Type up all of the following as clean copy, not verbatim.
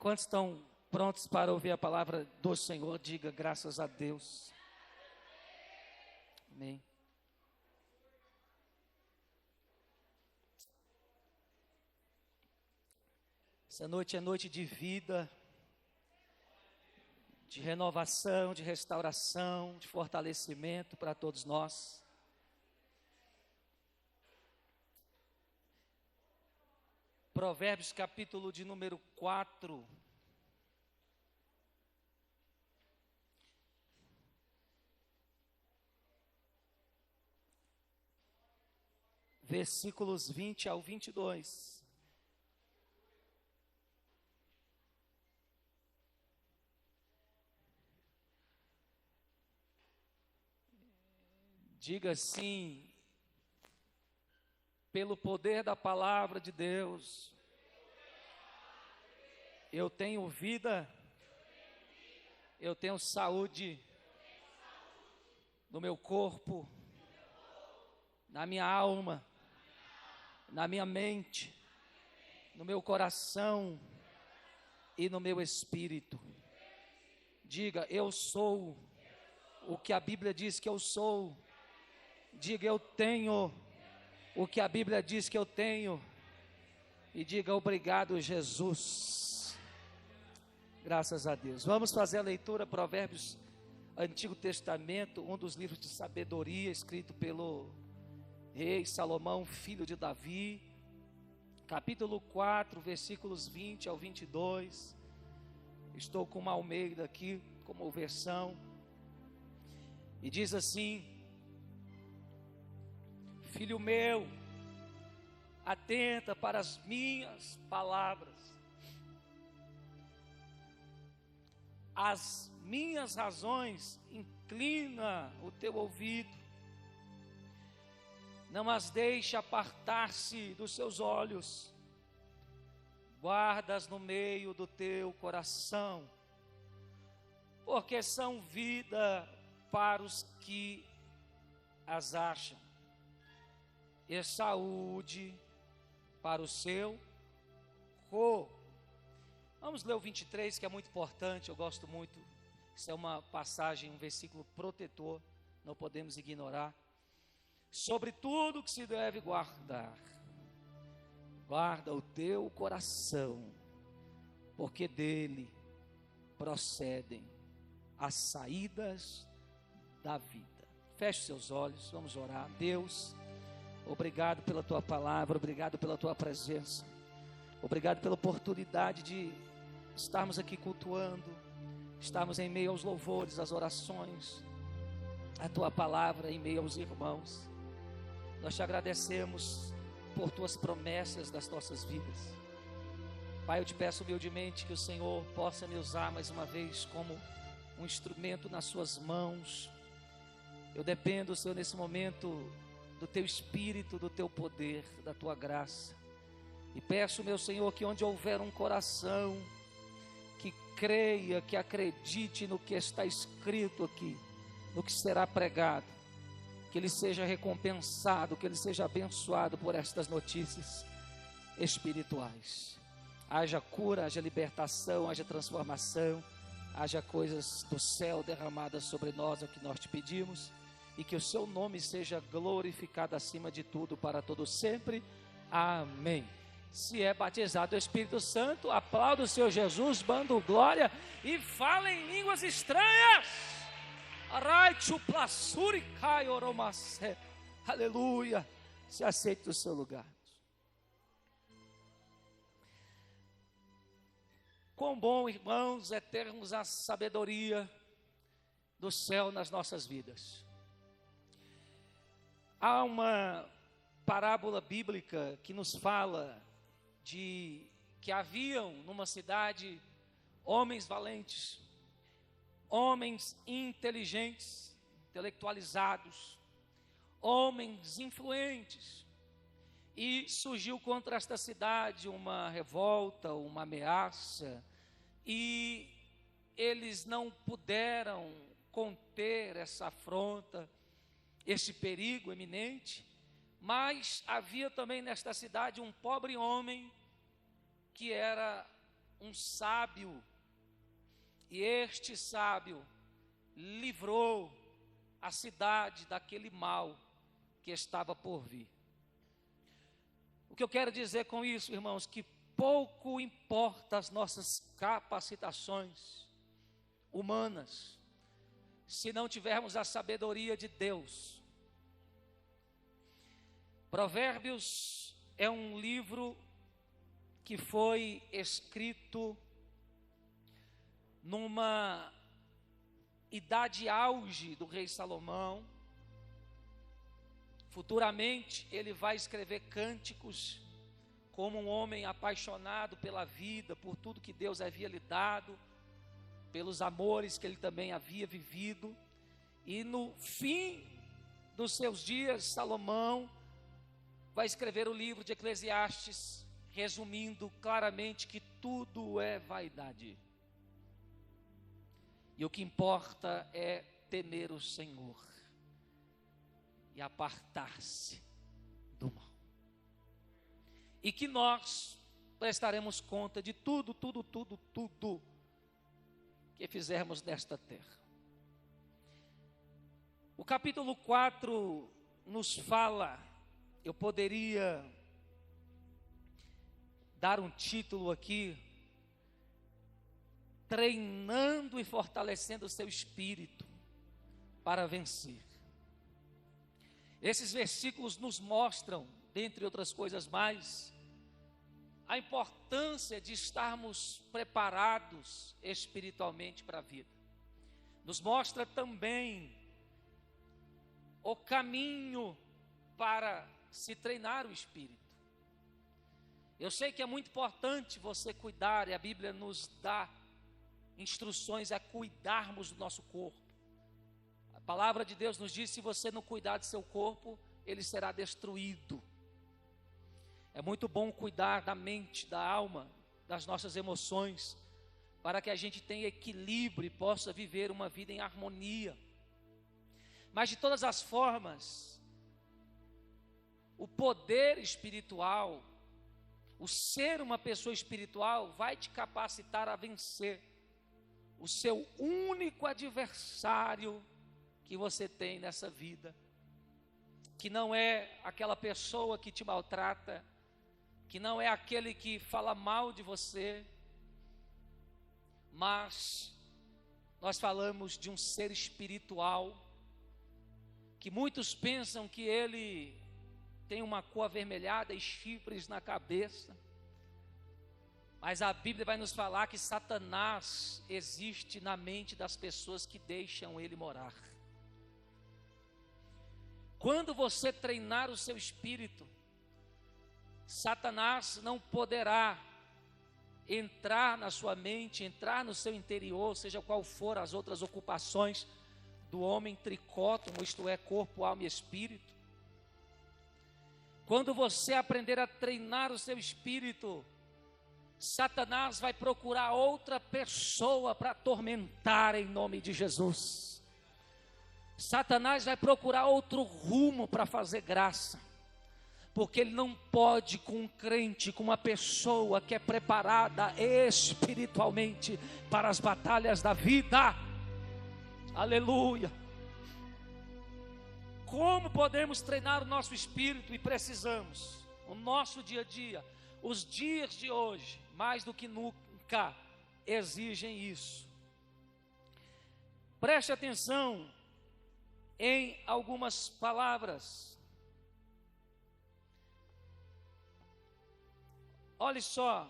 Quantos estão prontos para ouvir a palavra do Senhor? Diga graças a Deus. Amém. Essa noite é noite de vida, de renovação, de restauração, de fortalecimento para todos nós. Provérbios capítulo de número 4. Versículos 20 ao 22. Diga assim: pelo poder da palavra de Deus, eu tenho vida, eu tenho saúde no meu corpo, na minha alma, na minha mente, no meu coração e no meu espírito. Diga: eu sou o que a Bíblia diz que eu sou. Diga: eu tenho o que a Bíblia diz que eu tenho. E diga: obrigado, Jesus. Graças a Deus. Vamos fazer a leitura, Provérbios, Antigo Testamento, um dos livros de sabedoria, escrito pelo rei Salomão, filho de Davi. Capítulo 4, versículos 20 ao 22. Estou com uma Almeida aqui, como versão. E diz assim: filho meu, atenta para as minhas palavras, as minhas razões, inclina o teu ouvido, não as deixe apartar-se dos seus olhos, guarda-as no meio do teu coração, porque são vida para os que as acham, e saúde para o seu corpo. Vamos ler o 23, que é muito importante, eu gosto muito. Isso é uma passagem, um versículo protetor, não podemos ignorar. Sobre tudo que se deve guardar, guarda o teu coração, porque dele procedem as saídas da vida. Feche seus olhos, vamos orar. Deus, obrigado pela tua palavra, obrigado pela tua presença, obrigado pela oportunidade de estarmos aqui cultuando, estarmos em meio aos louvores, às orações, a tua palavra em meio aos irmãos. Nós te agradecemos por tuas promessas das nossas vidas. Pai, eu te peço humildemente que o Senhor possa me usar mais uma vez como um instrumento nas suas mãos. Eu dependo, Senhor, nesse momento do teu Espírito, do teu poder, da tua graça. E peço, meu Senhor, que onde houver um coração que creia, que acredite no que está escrito aqui, no que será pregado, que ele seja recompensado, que ele seja abençoado por estas notícias espirituais. Haja cura, haja libertação, haja transformação, haja coisas do céu derramadas sobre nós, é o que nós te pedimos. E que o seu nome seja glorificado acima de tudo, para todo sempre. Amém. Se é batizado do Espírito Santo, aplauda o Senhor Jesus, bando glória e fala em línguas estranhas. Aleluia. Se aceite do seu lugar. Quão bom, irmãos, é termos a sabedoria do céu nas nossas vidas. Há uma parábola bíblica que nos fala de que haviam numa cidade homens valentes, homens inteligentes, intelectualizados, homens influentes, e surgiu contra esta cidade uma revolta, uma ameaça, e eles não puderam conter essa afronta, esse perigo iminente. Mas havia também nesta cidade um pobre homem que era um sábio, e este sábio livrou a cidade daquele mal que estava por vir. O que eu quero dizer com isso, irmãos, que pouco importa as nossas capacitações humanas, se não tivermos a sabedoria de Deus. Provérbios é um livro que foi escrito numa idade auge do rei Salomão. Futuramente ele vai escrever cânticos como um homem apaixonado pela vida, por tudo que Deus havia lhe dado, pelos amores que ele também havia vivido. E no fim dos seus dias, Salomão vai escrever o livro de Eclesiastes, resumindo claramente que tudo é vaidade. E o que importa é temer o Senhor e apartar-se do mal. E que nós prestaremos conta de tudo que fizermos nesta terra. O capítulo 4 nos fala, eu poderia dar um título aqui, treinando e fortalecendo o seu espírito para vencer. Esses versículos nos mostram, dentre outras coisas mais, a importância de estarmos preparados espiritualmente para a vida. Nos mostra também o caminho para se treinar o espírito. Eu sei que é muito importante você cuidar, e a Bíblia nos dá instruções a cuidarmos do nosso corpo. A palavra de Deus nos diz: se você não cuidar do seu corpo, ele será destruído. É muito bom cuidar da mente, da alma, das nossas emoções, para que a gente tenha equilíbrio e possa viver uma vida em harmonia. Mas de todas as formas, o poder espiritual, o ser uma pessoa espiritual, vai te capacitar a vencer o seu único adversário que você tem nessa vida, que não é aquela pessoa que te maltrata, que não é aquele que fala mal de você, mas nós falamos de um ser espiritual, que muitos pensam que ele tem uma cor avermelhada e chifres na cabeça, mas a Bíblia vai nos falar que Satanás existe na mente das pessoas que deixam ele morar. Quando você treinar o seu espírito, Satanás não poderá entrar na sua mente, entrar no seu interior, seja qual for as outras ocupações do homem tricótomo, isto é, corpo, alma e espírito. Quando você aprender a treinar o seu espírito, Satanás vai procurar outra pessoa para atormentar em nome de Jesus. Satanás vai procurar outro rumo para fazer graça, porque ele não pode com um crente, com uma pessoa que é preparada espiritualmente para as batalhas da vida. Aleluia. Como podemos treinar o nosso espírito? E precisamos, o nosso dia a dia, os dias de hoje, mais do que nunca, exigem isso. Preste atenção em algumas palavras. Olhe só,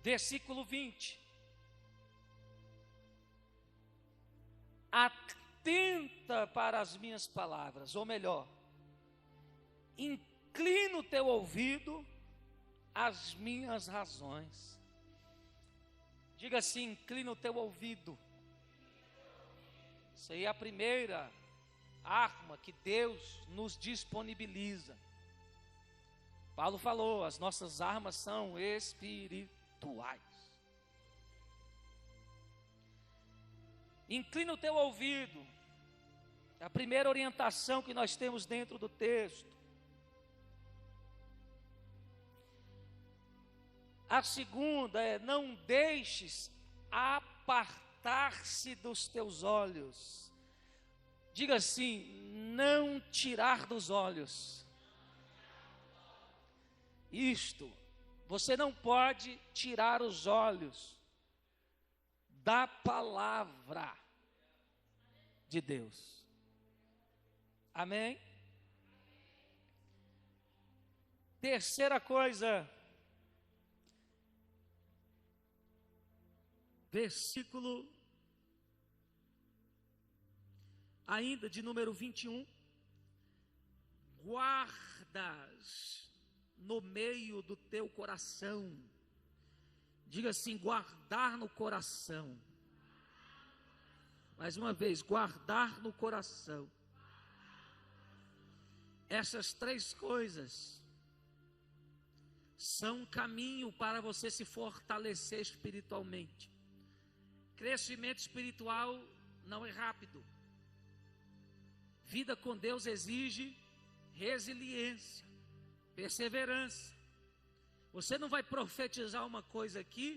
versículo 20. Atenta para as minhas palavras, ou melhor, inclina o teu ouvido às minhas razões. Diga assim: inclina o teu ouvido. Isso aí é a primeira arma que Deus nos disponibiliza. Paulo falou, as nossas armas são espirituais. Inclina o teu ouvido. É a primeira orientação que nós temos dentro do texto. A segunda é: não deixes apartar-se dos teus olhos. Diga assim: não tirar dos olhos. Isto, você não pode tirar os olhos da palavra de Deus. Amém? Terceira coisa, versículo ainda de número 21. Guardas no meio do teu coração. Diga assim: guardar no coração. Mais uma vez: guardar no coração. Essas três coisas são um caminho para você se fortalecer espiritualmente. Crescimento espiritual não é rápido. Vida com Deus exige resiliência, perseverança. Você não vai profetizar uma coisa aqui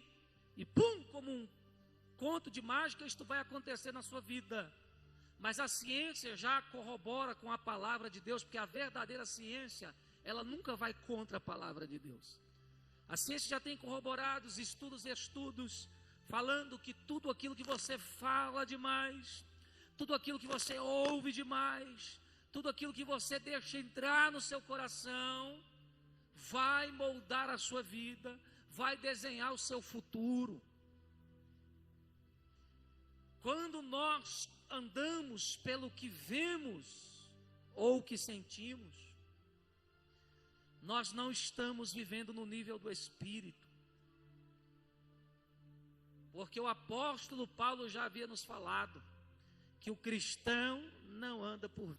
e pum, como um conto de mágica, isto vai acontecer na sua vida. Mas a ciência já corrobora com a palavra de Deus, porque a verdadeira ciência, ela nunca vai contra a palavra de Deus. A ciência já tem corroborado os estudos, falando que tudo aquilo que você fala demais, tudo aquilo que você ouve demais, tudo aquilo que você deixa entrar no seu coração, vai moldar a sua vida, vai desenhar o seu futuro. Quando nós andamos pelo que vemos ou que sentimos, nós não estamos vivendo no nível do Espírito. Porque o apóstolo Paulo já havia nos falado que o cristão não anda por...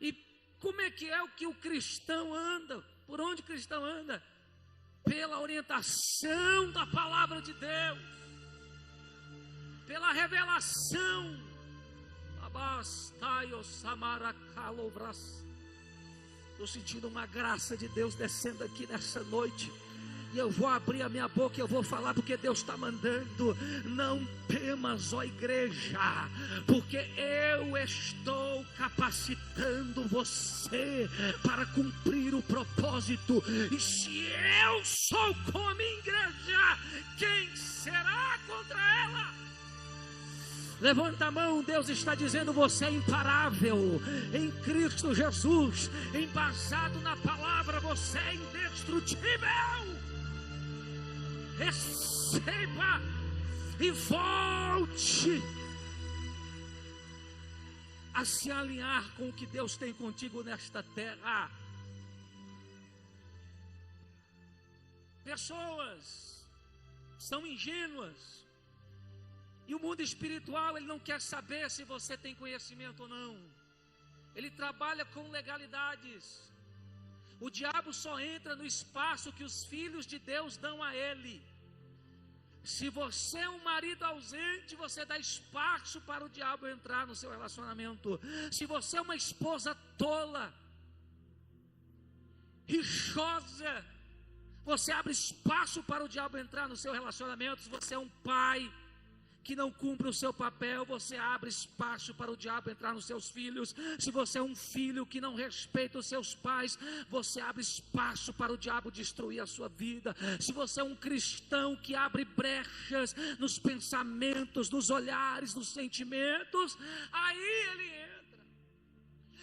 E como é que o cristão anda? Por onde o cristão anda? Pela orientação da palavra de Deus, pela revelação. Estou sentindo uma graça de Deus descendo aqui nessa noite. E eu vou abrir a minha boca e eu vou falar porque Deus está mandando. Não temas, ó igreja, porque eu estou capacitando você para cumprir o propósito. E se eu sou com a minha igreja, quem será contra ela? Levanta a mão. Deus está dizendo: você é imparável em Cristo Jesus, embasado na palavra, você é indestrutível. Receba e volte a se alinhar com o que Deus tem contigo nesta terra. Pessoas são ingênuas, e o mundo espiritual, ele não quer saber se você tem conhecimento ou não. Ele trabalha com legalidades. O diabo só entra no espaço que os filhos de Deus dão a ele. Se você é um marido ausente, você dá espaço para o diabo entrar no seu relacionamento. Se você é uma esposa tola, rixosa, você abre espaço para o diabo entrar no seu relacionamento. Se você é um pai que não cumpre o seu papel, você abre espaço para o diabo entrar nos seus filhos. Se você é um filho que não respeita os seus pais, você abre espaço para o diabo destruir a sua vida. Se você é um cristão que abre brechas nos pensamentos, nos olhares, nos sentimentos, aí ele entra.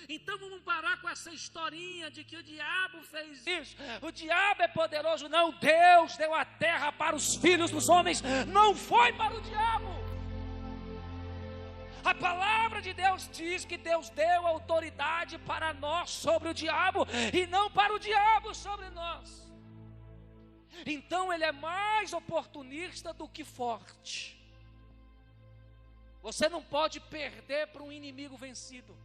Então vamos parar com essa historinha de que o diabo fez isso. O diabo é poderoso. Não, Deus deu a terra para os filhos dos homens, não foi para o diabo. A palavra de Deus diz que Deus deu autoridade para nós sobre o diabo, e não para o diabo sobre nós. Então ele é mais oportunista do que forte. Você não pode perder para um inimigo vencido.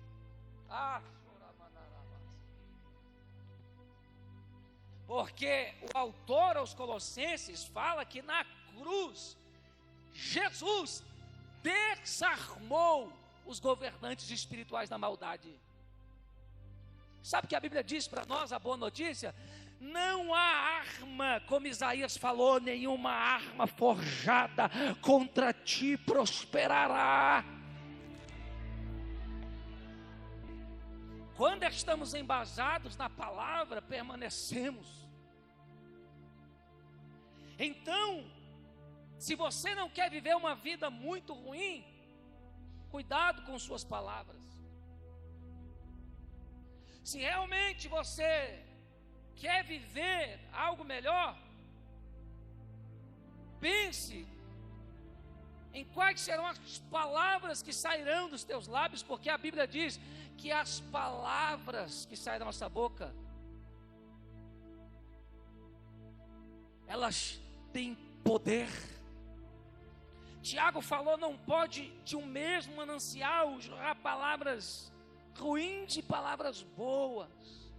Porque o autor aos Colossenses fala que na cruz Jesus desarmou os governantes espirituais da maldade. Sabe o que a Bíblia diz para nós? A boa notícia: Não há arma, como Isaías falou, nenhuma arma forjada contra ti prosperará. Quando estamos embasados na palavra, permanecemos. Então, se você não quer viver uma vida muito ruim, cuidado com suas palavras. Se realmente você quer viver algo melhor, pense em quais serão as palavras que sairão dos teus lábios, porque a Bíblia diz que as palavras que saem da nossa boca, elas têm poder. Tiago falou, não pode de um mesmo manancial jorrar palavras ruins e palavras boas.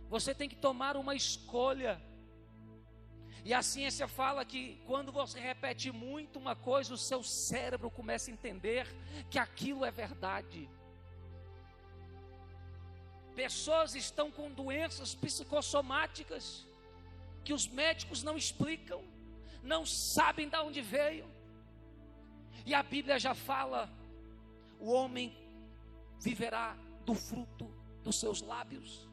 Você tem que tomar uma escolha. E a ciência fala que quando você repete muito uma coisa, o seu cérebro começa a entender que aquilo é verdade. Pessoas estão com doenças psicossomáticas que os médicos não explicam, não sabem de onde veio. E a Bíblia já fala, o homem viverá do fruto dos seus lábios.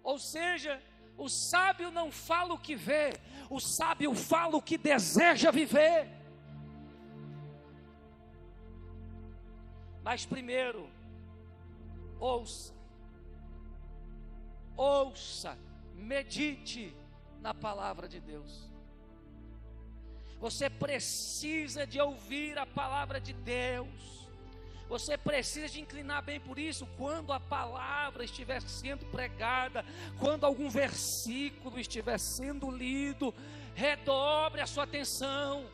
Ou seja, o sábio não fala o que vê, o sábio fala o que deseja viver. Mas primeiro, ouça, medite na palavra de Deus. Você precisa de ouvir a palavra de Deus. Você precisa de inclinar bem por isso. Quando a palavra estiver sendo pregada, quando algum versículo estiver sendo lido, redobre a sua atenção.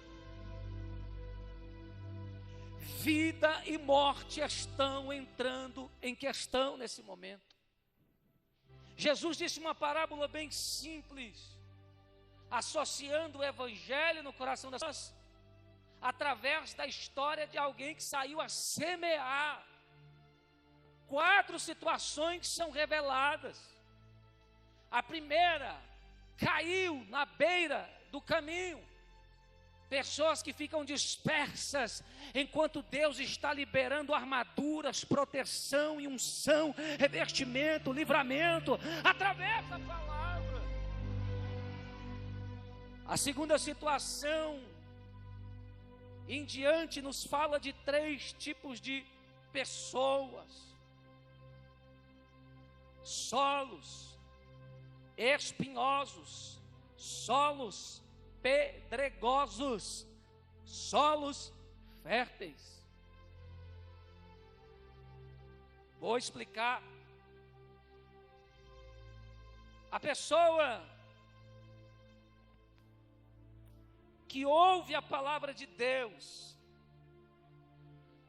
Vida e morte estão entrando em questão nesse momento. Jesus disse uma parábola bem simples, associando o evangelho no coração das pessoas, através da história de alguém que saiu a semear. 4 situações que são reveladas. A primeira, caiu na beira do caminho. Pessoas que ficam dispersas, enquanto Deus está liberando armaduras, proteção e unção, revestimento, livramento, através da palavra. A segunda situação, em diante, nos fala de 3 tipos de pessoas: solos espinhosos, solos pedregosos, solos férteis. Vou explicar. A pessoa que ouve a palavra de Deus,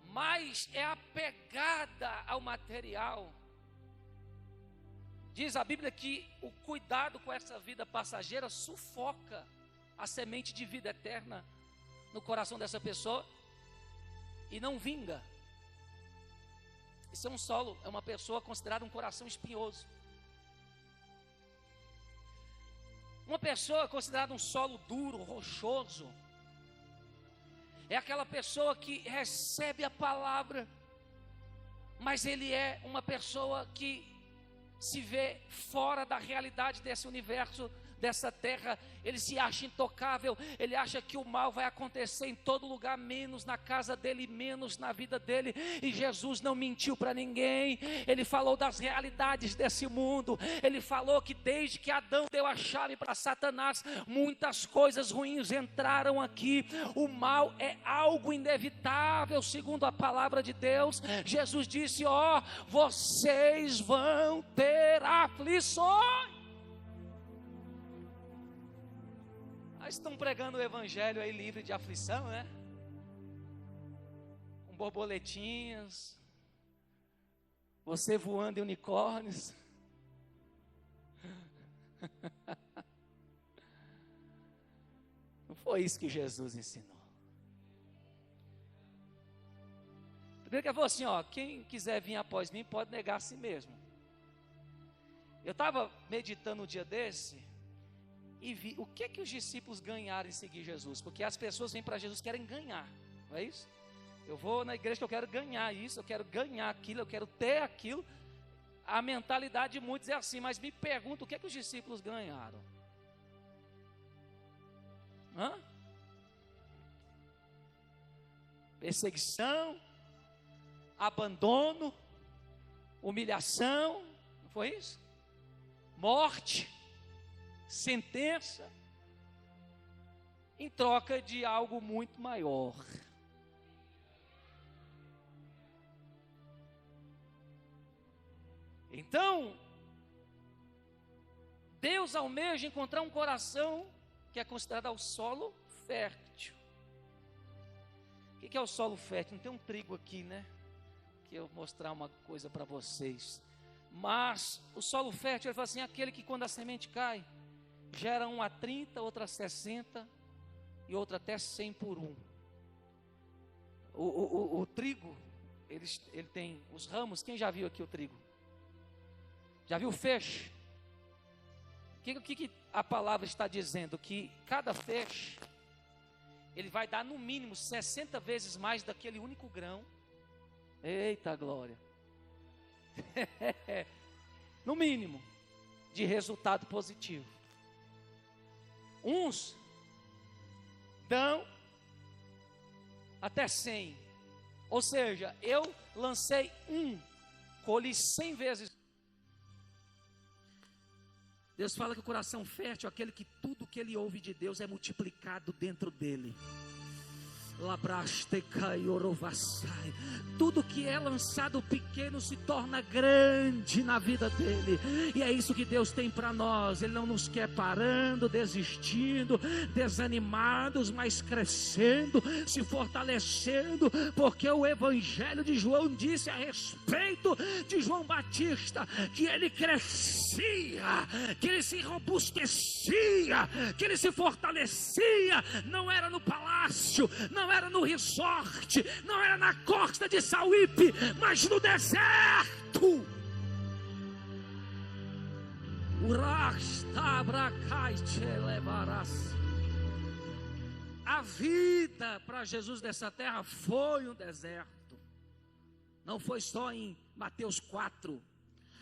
mas é apegada ao material. Diz a Bíblia que o cuidado com essa vida passageira sufoca a semente de vida eterna no coração dessa pessoa e não vinga. Isso é um solo, é uma pessoa considerada um coração espinhoso. Uma pessoa considerada um solo duro, rochoso, é aquela pessoa que recebe a palavra, mas ele é uma pessoa que se vê fora da realidade desse universo, dessa terra. Ele se acha intocável, ele acha que o mal vai acontecer em todo lugar, menos na casa dele, menos na vida dele. E Jesus não mentiu para ninguém. Ele falou das realidades desse mundo. Ele falou que desde que Adão deu a chave para Satanás, muitas coisas ruins entraram aqui. O mal é algo inevitável, segundo a palavra de Deus. Jesus disse: ó, vocês vão ter aflições. Estão pregando o evangelho aí livre de aflição, né? Com borboletinhas, você voando em unicórnios. Não foi isso que Jesus ensinou. Primeiro que ele falou assim, ó, quem quiser vir após mim pode negar a si mesmo. Eu estava meditando um dia desse e vi o que os discípulos ganharam em seguir Jesus. Porque as pessoas vêm para Jesus querem ganhar, não é isso? Eu vou na igreja que eu quero ganhar isso, eu quero ganhar aquilo, eu quero ter aquilo. A mentalidade de muitos é assim, mas me pergunto o que os discípulos ganharam? Perseguição, abandono, humilhação, não foi isso? Morte, sentença, em troca de algo muito maior. Então, Deus almeja encontrar um coração que é considerado o solo fértil. O que é o solo fértil? Não tem um trigo aqui, né? Que eu vou mostrar uma coisa para vocês. Mas o solo fértil, ele fala assim, aquele que quando a semente cai, gera um a 30, outra a 60 e outra até 100 por um. O trigo, ele tem os ramos. Quem já viu aqui o trigo? Já viu o feixe? O que a palavra está dizendo? Que cada feixe, ele vai dar no mínimo 60 vezes mais daquele único grão. Eita glória! No mínimo, de resultado positivo. Uns dão até 100. Ou seja, eu lancei colhi 100 vezes. Deus fala que o coração fértil é aquele que tudo que ele ouve de Deus é multiplicado dentro dele. Tudo que é lançado pequeno se torna grande na vida dele. E é isso que Deus tem para nós. Ele não nos quer parando, desistindo, desanimados, mas crescendo, se fortalecendo, porque o Evangelho de João disse a respeito de João Batista que ele crescia, que ele se robustecia, que ele se fortalecia. Não era no palácio, não era no resort, não era na costa de Sauípe, mas no deserto. A vida para Jesus dessa terra foi um deserto. Não foi só em Mateus 4.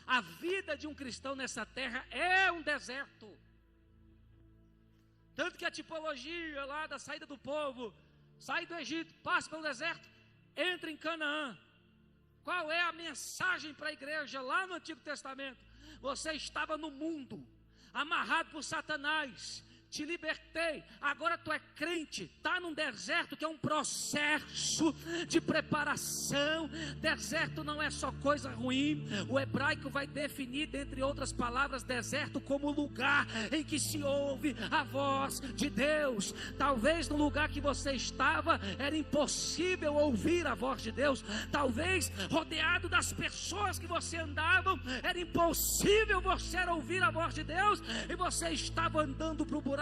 A vida de um cristão nessa terra é um deserto. Tanto que a tipologia lá da saída do povo, sai do Egito, passa pelo deserto, entra em Canaã. Qual é a mensagem para a igreja lá no Antigo Testamento? Você estava no mundo, amarrado por Satanás, te libertei, agora tu é crente, está num deserto que é um processo de preparação. Deserto não é só coisa ruim. O hebraico vai definir, dentre outras palavras, deserto como lugar em que se ouve a voz de Deus. Talvez no lugar que você estava era impossível ouvir a voz de Deus. Talvez rodeado das pessoas que você andava, era impossível você ouvir a voz de Deus, e você estava andando para o buraco,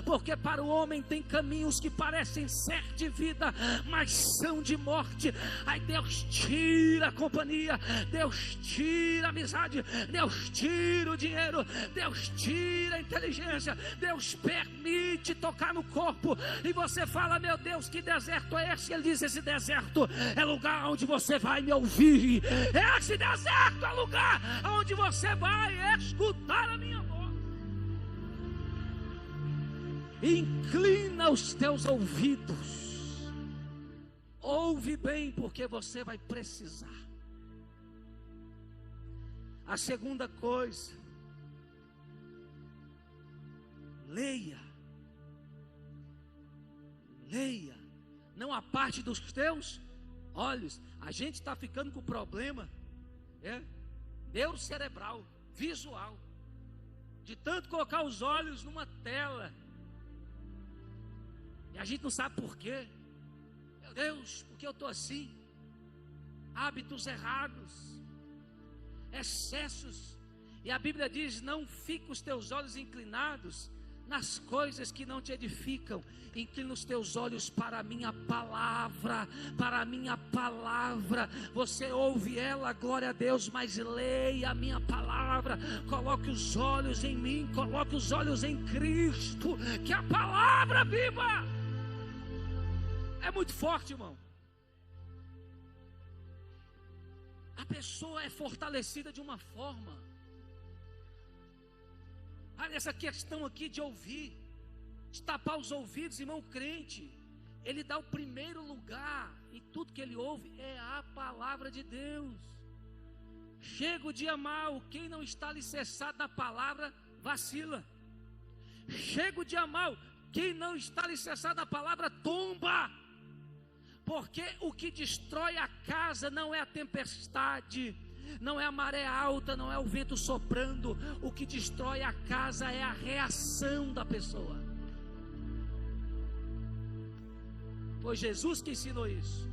porque para o homem tem caminhos que parecem ser de vida, mas são de morte. Aí Deus tira a companhia, Deus tira a amizade, Deus tira o dinheiro, Deus tira a inteligência, Deus permite tocar no corpo, e você fala: meu Deus, que deserto é esse? Ele diz: esse deserto é lugar onde você vai me ouvir, esse deserto é lugar onde você vai escutar a minha voz. Inclina os teus ouvidos, ouve bem, porque você vai precisar. A segunda coisa, leia, não a parte dos teus olhos. A gente está ficando com problema neurocerebral, visual, de tanto colocar os olhos numa tela. E a gente não sabe por quê. Meu Deus, por que eu estou assim? Hábitos errados, excessos. E a Bíblia diz: não fique os teus olhos inclinados nas coisas que não te edificam. Inclina os teus olhos para a minha palavra, para a minha palavra. Você ouve ela, glória a Deus, mas leia a minha palavra. Coloque os olhos em mim, coloque os olhos em Cristo, que a palavra viva. É muito forte, irmão. A pessoa é fortalecida de uma forma. Olha essa questão aqui de ouvir, de tapar os ouvidos, irmão crente. Ele dá o primeiro lugar em tudo que ele ouve, é a palavra de Deus. Chega o dia mau, quem não está alicerçado na palavra, vacila. Chega o dia mau, quem não está alicerçado na palavra, tomba. Porque o que destrói a casa não é a tempestade, não é a maré alta, não é o vento soprando. O que destrói a casa é a reação da pessoa. Foi Jesus que ensinou isso.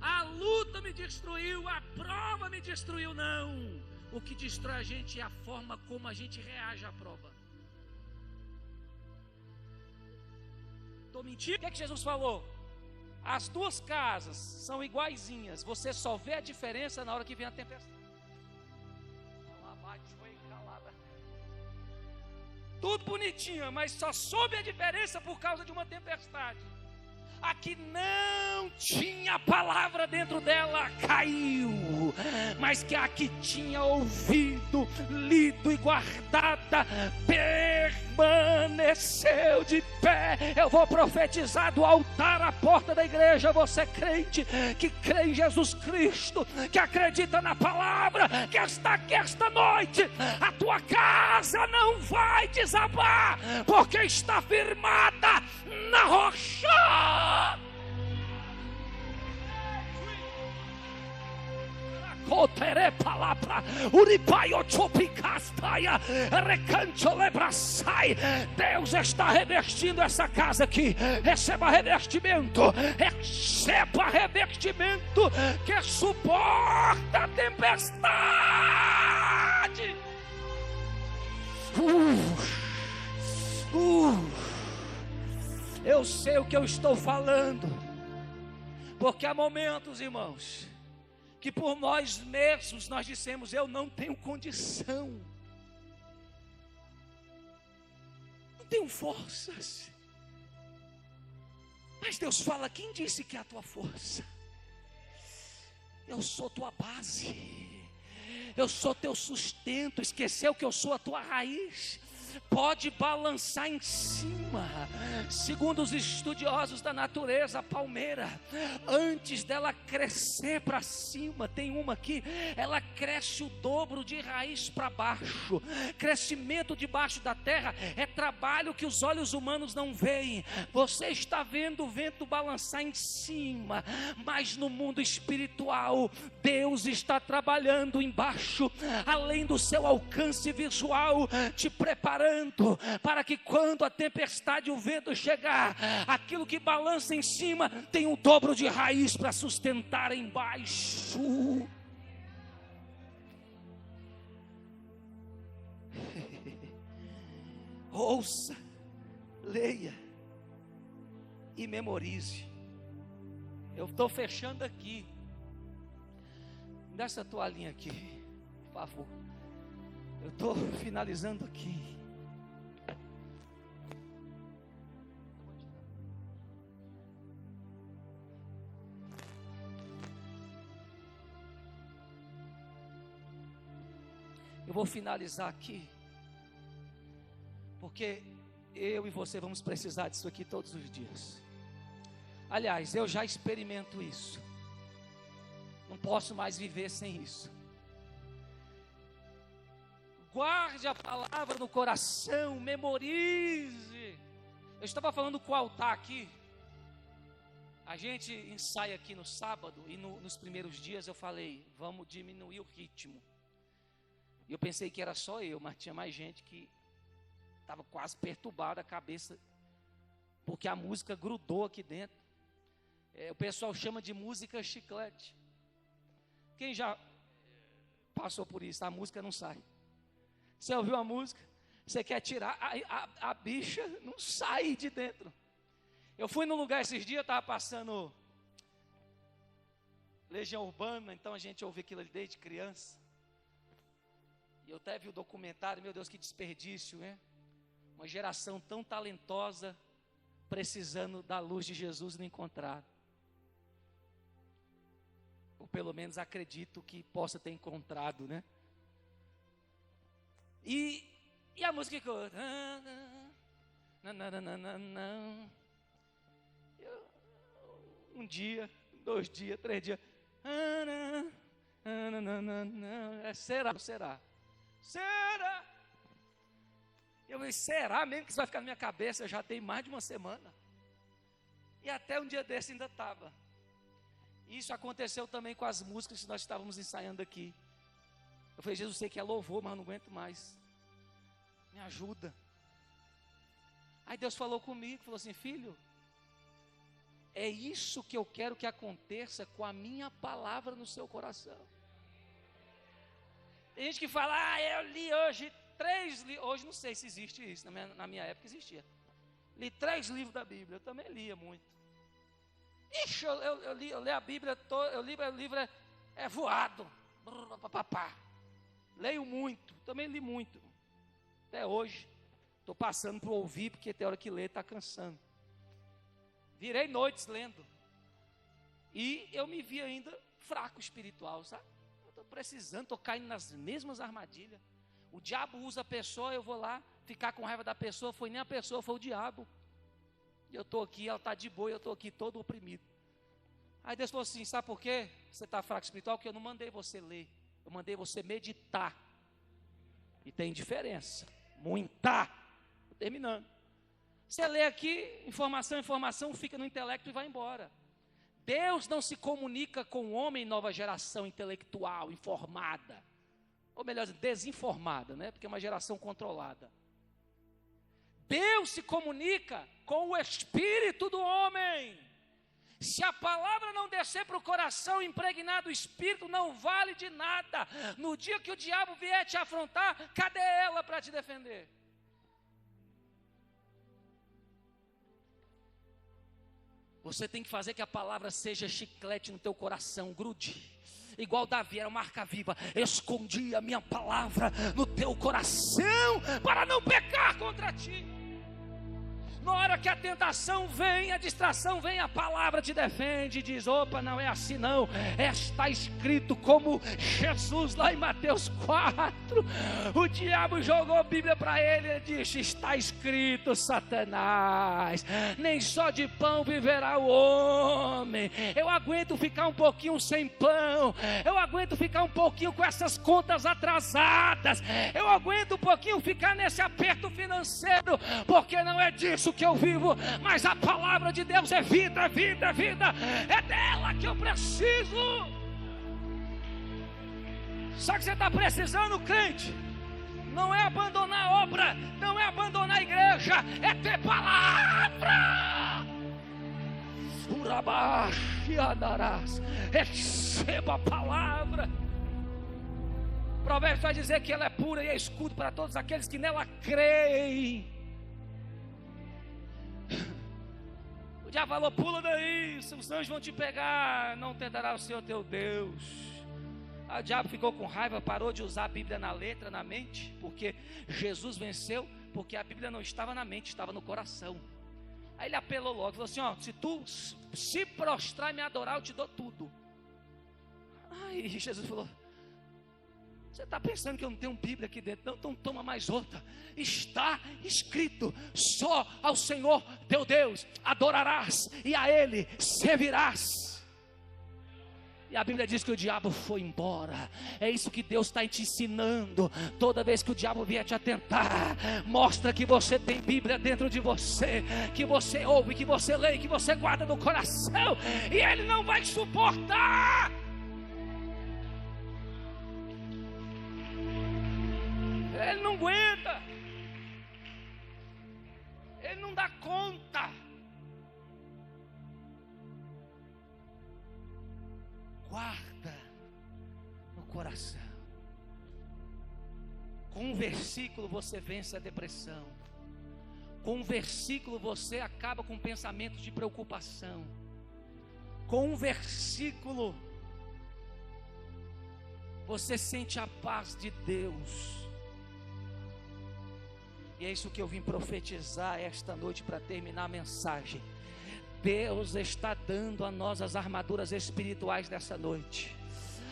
A luta me destruiu, a prova me destruiu. Não, o que destrói a gente é a forma como a gente reage à prova. Estou mentindo? O que é que Jesus falou? As duas casas são iguaizinhas, você só vê a diferença na hora que vem a tempestade. Tudo bonitinho, mas só soube a diferença por causa de uma tempestade. A que não tinha palavra dentro dela caiu, mas que a que tinha ouvido, lido e guardada permaneceu de pé. Eu vou profetizar do altar à porta da igreja. Você crente que crê em Jesus Cristo, que acredita na palavra, que está aqui esta noite, a tua casa não vai desabar, porque está firmada na rocha. Cotere palavra, uripaio chopicastaia, recancho lebraçai. Deus está revestindo essa casa aqui. Receba revestimento, receba revestimento que suporta a tempestade. Eu sei o que eu estou falando, porque há momentos, irmãos, que por nós mesmos nós dissemos: eu não tenho condição, não tenho forças. Mas Deus fala: quem disse que é a tua força? Eu sou tua base, eu sou teu sustento. Esqueceu que eu sou a tua raiz? Pode balançar em cima. Segundo os estudiosos da natureza, a palmeira, antes dela crescer para cima, tem uma aqui, ela cresce o dobro de raiz para baixo. Crescimento debaixo da terra é trabalho que os olhos humanos não veem. Você está vendo o vento balançar em cima, mas no mundo espiritual Deus está trabalhando embaixo, além do seu alcance visual, te preparando para que quando a tempestade e o vento chegar, aquilo que balança em cima tem o dobro de raiz para sustentar embaixo. Ouça, leia e memorize. Eu estou fechando aqui. Dá essa toalhinha aqui, por favor. Eu estou finalizando aqui. Eu vou finalizar aqui, porque eu e você vamos precisar disso aqui todos os dias. Aliás, eu já experimento isso. Não posso mais viver sem isso. Guarde a palavra no coração, memorize. Eu estava falando com o altar aqui. A gente ensaia aqui no sábado e nos primeiros dias eu falei: vamos diminuir o ritmo. E eu pensei que era só eu, mas tinha mais gente que estava quase perturbada a cabeça, porque a música grudou aqui dentro. O pessoal chama de música chiclete. Quem já passou por isso? A música não sai. Você ouviu a música? Você quer tirar, a bicha não sai de dentro. Eu fui num lugar esses dias, estava passando Legião Urbana, então a gente ouve aquilo ali desde criança. E eu até vi o documentário, meu Deus, que desperdício, né? Uma geração tão talentosa, precisando da luz de Jesus e não encontraram. Ou pelo menos acredito que possa ter encontrado, né? E a música que eu... Um dia, 2 dias, 3 dias... Será? Eu falei, será mesmo que isso vai ficar na minha cabeça? Eu já tenho mais de uma semana. E até um dia desse ainda estava. Isso aconteceu também com as músicas que nós estávamos ensaiando aqui. Eu falei, Jesus, eu sei que é louvor, mas eu não aguento mais. Me ajuda. Aí Deus falou comigo, falou assim, filho, é isso que eu quero que aconteça com a minha palavra no seu coração. Tem gente que fala, eu li hoje 3 livros, hoje não sei se existe isso, na minha época existia. Li 3 livros da Bíblia, eu também lia muito. Ixi, eu li a Bíblia, o livro é voado. Leio muito, também li muito. Até hoje, estou passando para ouvir, porque tem hora que ler está cansando. Virei noites lendo. E eu me vi ainda fraco espiritual, sabe? Eu estou precisando, estou caindo nas mesmas armadilhas. O diabo usa a pessoa, eu vou lá ficar com raiva da pessoa, foi nem a pessoa, foi o diabo. E eu estou aqui, ela está de boa, eu estou aqui todo oprimido. Aí Deus falou assim, sabe por quê? Você está fraco espiritual? Porque eu não mandei você ler, eu mandei você meditar. E tem diferença, muita. Estou terminando. Você lê aqui, informação, fica no intelecto e vai embora. Deus não se comunica com o homem nova geração intelectual, informada. Ou melhor, desinformada, né? Porque é uma geração controlada. Deus se comunica com o espírito do homem. Se a palavra não descer para o coração impregnado do espírito, não vale de nada. No dia que o diabo vier te afrontar, cadê ela para te defender? Você tem que fazer que a palavra seja chiclete no teu coração, grude. Igual Davi, era marca viva. Escondi a minha palavra no teu coração para não pecar contra ti. Na hora que a tentação vem, a distração vem, a palavra te defende e diz, opa, não é assim não. Está escrito como Jesus lá em Mateus 4. O diabo jogou a Bíblia para ele e disse, está escrito, Satanás, nem só de pão viverá o homem. Eu aguento ficar um pouquinho sem pão, eu aguento ficar um pouquinho com essas contas atrasadas, eu aguento um pouquinho ficar nesse aperto financeiro, porque não é disso que eu vivo, mas a palavra de Deus é vida, vida, vida, é dela que eu preciso. Só que você está precisando, crente, não é abandonar a obra, não é abandonar a igreja, é ter palavra. Receba a palavra. Provérbios vai dizer que ela é pura e é escudo para todos aqueles que nela creem. O diabo falou, pula daí, os anjos vão te pegar, não tentará o Senhor teu Deus. Aí o diabo ficou com raiva, parou de usar a Bíblia na letra, na mente, porque Jesus venceu, porque a Bíblia não estava na mente, estava no coração. Aí ele apelou logo, falou assim, se tu se prostrar e me adorar, eu te dou tudo. Aí Jesus falou, você está pensando que eu não tenho Bíblia aqui dentro? Não, então toma mais outra. Está escrito, só ao Senhor teu Deus adorarás e a Ele servirás. E a Bíblia diz que o diabo foi embora. É isso que Deus está te ensinando. Toda vez que o diabo vier te atentar, mostra que você tem Bíblia dentro de você, que você ouve, que você lê, que você guarda no coração, e ele não vai suportar. Ele não aguenta, ele não dá conta. Guarda no coração, Com um versículo você vence a depressão. Com um versículo você acaba com pensamentos de preocupação. Com um versículo você sente a paz de Deus. E é isso que eu vim profetizar esta noite para terminar a mensagem. Deus está dando a nós as armaduras espirituais dessa noite.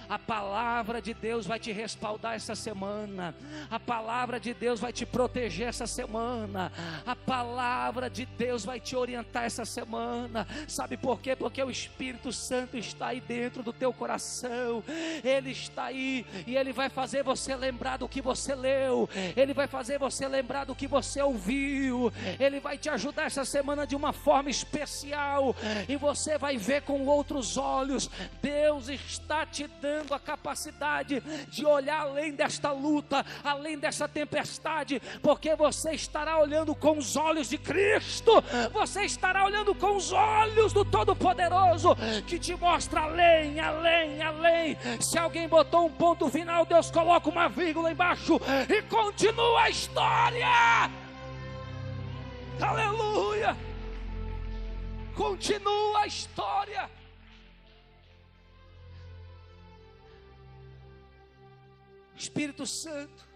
A palavra de Deus vai te respaldar essa semana. A palavra de Deus vai te proteger essa semana. A palavra de Deus vai te orientar essa semana. Sabe por quê? Porque o Espírito Santo está aí dentro do teu coração. Ele está aí e Ele vai fazer você lembrar do que você leu. Ele vai fazer você lembrar do que você ouviu. Ele vai te ajudar essa semana de uma forma especial. E você vai ver com outros olhos. Deus está te dando a capacidade de olhar além desta luta, além dessa tempestade, porque você estará olhando com os olhos de Cristo, você estará olhando com os olhos do Todo-Poderoso, que te mostra além, além, além. Se alguém botou um ponto final, Deus coloca uma vírgula embaixo e continua a história. Aleluia! Continua a história. Espírito Santo,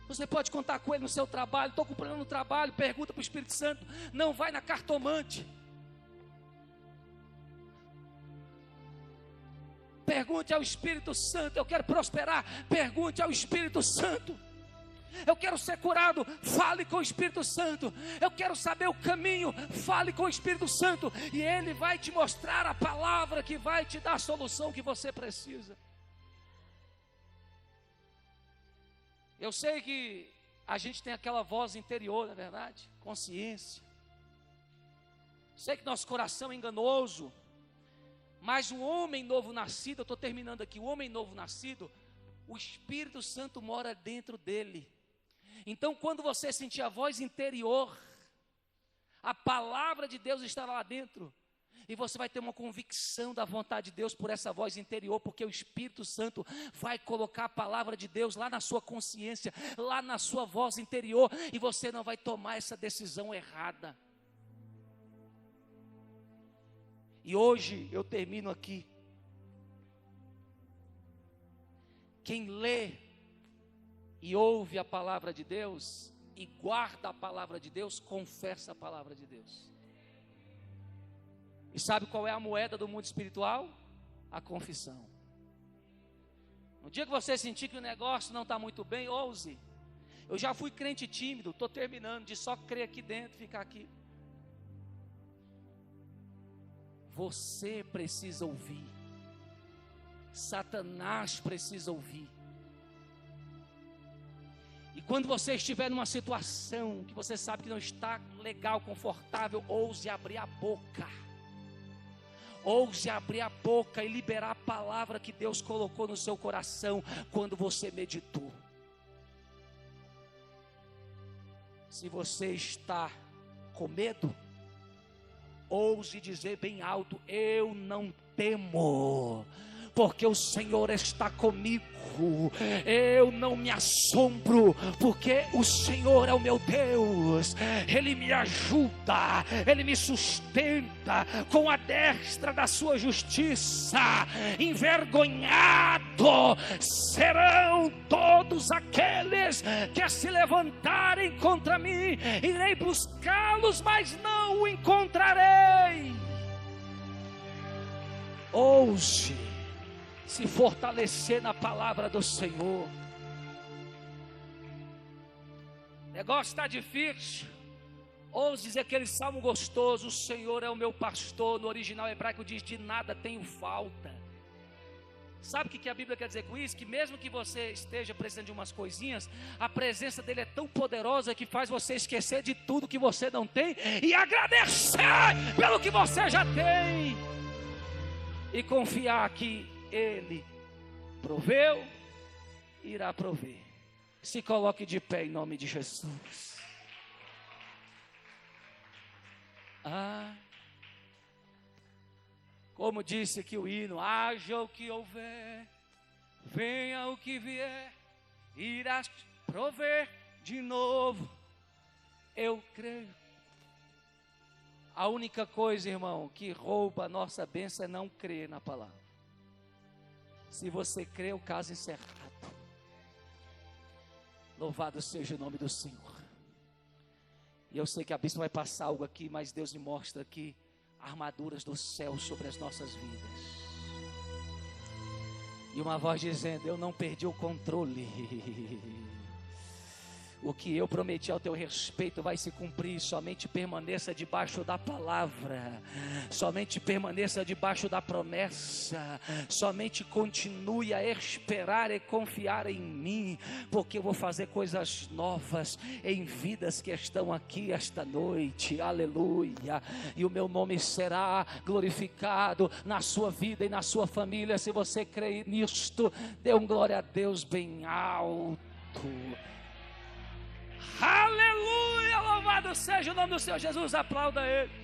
você pode contar com Ele no seu trabalho. Estou com problema no trabalho, pergunta para o Espírito Santo. Não vai na cartomante. Pergunte ao Espírito Santo. Eu quero prosperar, pergunte ao Espírito Santo. Eu quero ser curado, fale com o Espírito Santo. Eu quero saber o caminho, fale com o Espírito Santo. E Ele vai te mostrar a palavra que vai te dar a solução que você precisa. Eu sei que a gente tem aquela voz interior, não é verdade? Consciência. Sei que nosso coração é enganoso. Mas o homem novo nascido, eu estou terminando aqui. O homem novo nascido, o Espírito Santo mora dentro dele. Então quando você sentir a voz interior, a palavra de Deus estará lá dentro. E você vai ter uma convicção da vontade de Deus por essa voz interior, porque o Espírito Santo vai colocar a palavra de Deus lá na sua consciência, lá na sua voz interior, e você não vai tomar essa decisão errada. E hoje eu termino aqui. Quem lê e ouve a palavra de Deus e guarda a palavra de Deus, confessa a palavra de Deus. E sabe qual é a moeda do mundo espiritual? A confissão. No dia que você sentir que o negócio não está muito bem, ouse. Eu já fui crente tímido, estou terminando de só crer aqui dentro, ficar aqui. Você precisa ouvir. Satanás precisa ouvir. E quando você estiver numa situação que você sabe que não está legal, confortável, ouse abrir a boca. Ouse abrir a boca e liberar a palavra que Deus colocou no seu coração quando você meditou. Se você está com medo, ouse dizer bem alto: eu não temo, porque o Senhor está comigo. Eu não me assombro, porque o Senhor é o meu Deus. Ele me ajuda, Ele me sustenta com a destra da sua justiça. Envergonhado serão todos aqueles que se levantarem contra mim. Irei buscá-los, mas não o encontrarei. Ouse se fortalecer na palavra do Senhor. O negócio está difícil. Ouse dizer aquele salmo gostoso: o Senhor é o meu pastor. No original hebraico diz: de nada tenho falta. Sabe o que a Bíblia quer dizer com isso? Que mesmo que você esteja precisando de umas coisinhas, a presença dele é tão poderosa que faz você esquecer de tudo que você não tem e agradecer pelo que você já tem, e confiar que Ele proveu e irá prover. Se coloque de pé em nome de Jesus. Como disse aqui o hino: haja o que houver, venha o que vier, irás prover de novo. Eu creio. A única coisa, irmão, que rouba a nossa bênção é não crer na palavra. Se você crê, o caso é encerrado. Louvado seja o nome do Senhor. E eu sei que a bispa vai passar algo aqui, mas Deus me mostra aqui armaduras do céu sobre as nossas vidas. E uma voz dizendo: eu não perdi o controle. O que eu prometi ao teu respeito vai se cumprir. Somente permaneça debaixo da palavra. Somente permaneça debaixo da promessa. Somente continue a esperar e confiar em mim, porque eu vou fazer coisas novas em vidas que estão aqui esta noite. Aleluia. E o meu nome será glorificado na sua vida e na sua família. Se você crê nisto, dê um glória a Deus bem alto. Aleluia, louvado seja o nome do Senhor Jesus, aplauda Ele.